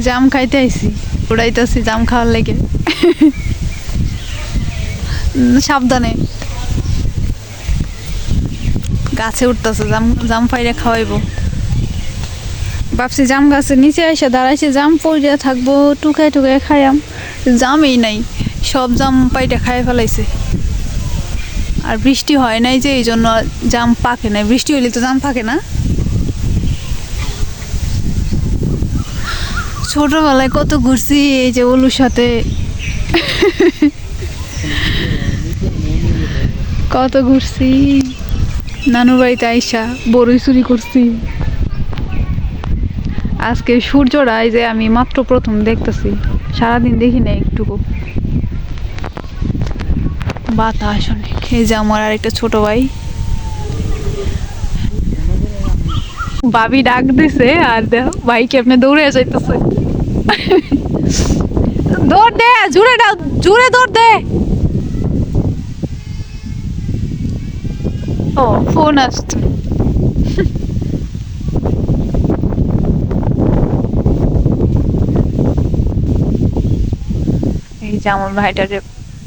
জাম খাইতে আইছি, উড়াইতেছি জাম খাওয়ার লেগে। সাবধানে, গাছে উঠতেছে জাম, জাম পাইরে খাওয়াইবো। ভাবছি জাম গাছের নিচে এসে দাঁড়াইছি, জাম পড়ে থাকবো, টুকায় টুকায় খাইয়াম, জামই নাই, সব জাম পাইটা খাইয়ে ফেলাইছে। আর বৃষ্টি হয় নাই যে, এই জন্য জাম পাকে নাই, বৃষ্টি হইলে তো জাম পাকে না। ছোটবেলায় কত ঘুরছি এই যে ওলুর সাথে, কত ঘুরছি, নানুর বাড়িতে আইসা বড়ই চুরি করছি। আজকে সূর্যটা এই যে আমি মাত্র প্রথম দেখতেছি, সারাদিন দেখি না একটুকু। বাতাস অনেক। এই যে আমার আর একটা ছোট ভাই, ভাবি ডাক দিছে আর ভাই কেমনে দৌড়ে যাইতেছে। দৌড় দে, জুড়ে দাও, জুড়ে দৌড় দে। ও ফোন আসছে। এই যে আমার ভাইটারে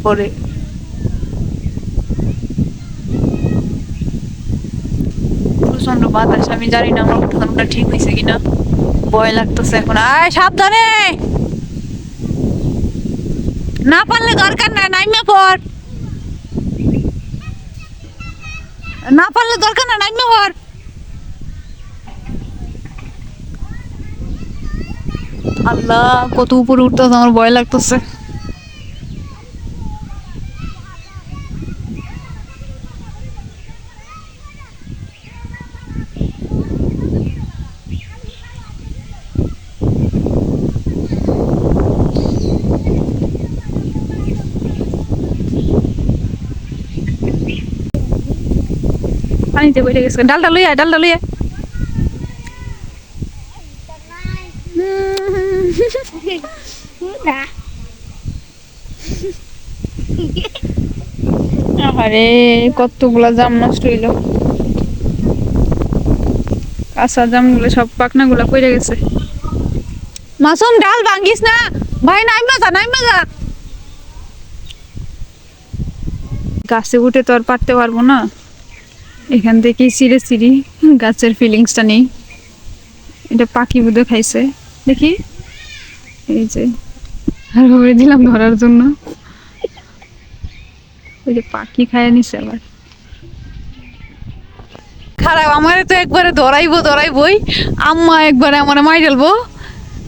পরে প্রচন্ড বাতাস, আমি জানি না আমার উঠানোটা ঠিক হয়েছে কিনা, ভয় লাগতেছে এখন। আয় সাবধানে, না পারলে দরকার না, নাইমে পড়, না পারলে দরকার না, নাইমে পড়। আল্লাহ, কত উপরে উঠতেছে, আমার ভয় লাগতেছে। পানিতে বইরে গেছে, ডালটা লইয়া, ডালটা লইয়া। আরে কতগুলা জাম নষ্ট হইলো, কাঁচা জাম গুলো সব পাকনা গুলা পড়ে গেছে। মাসুম ডাল ভাঙ্গিস না ভাই, নাইমা যা, নাইমা যা। গাছে উঠে তো আর পারতে পারবো না, এখান থেকে ছিঁড়ে ছিঁড়ি গাছের ফিলিংসটা নেই। এটা পাখি বুধে খাইছে, দেখি এই যে, আর ভরে দিলাম ধরার জন্য, ওই যে পাখি খায় নিছে আবার। খারাপ, আমারে তো একবারে ধরাইবই, আম্মা একবারে আমার মাই ঢালবো,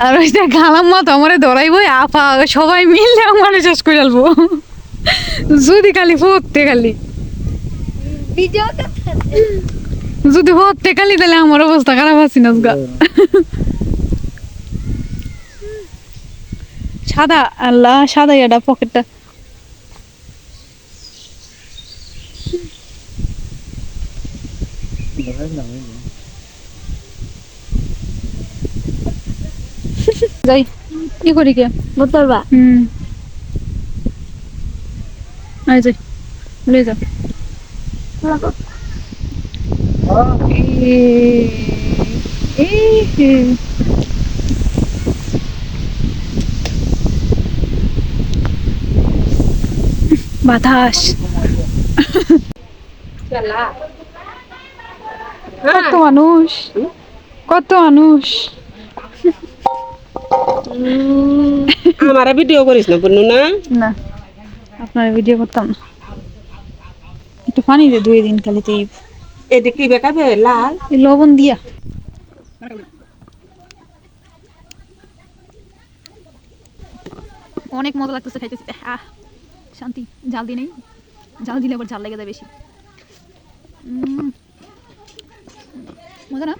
আর ওই যে খালাম্মা তো আমারে ধরাইবই, আপা সবাই মিললে আমারে শেষ করে ঢালবো। যদি খালি ভরতে খালি, যদি ভরতে খালি, তাহলে আমার অবস্থা খারাপ আছি না। সাদা, আল্লাহ সাদা এটা পকেটটা। যাই কি করি কে বলবা। আই যাই, লয়ে যাও। বাতাস, কত মানুষ, কত মানুষ। আমার ভিডিও করিস না বলনু না, না আপনার ভিডিও করতাম না, একটু পানি দে 2 দিন খালিতেই। এটা কি বেকাবে লাল লবণ দিয়া। অনেক মজা লাগতেছে খাইতেছি, আহ শান্তি। জাল দিয়ে নেই, জাল দিলে আবার ঝাল লেগে যায় বেশি। মজা না।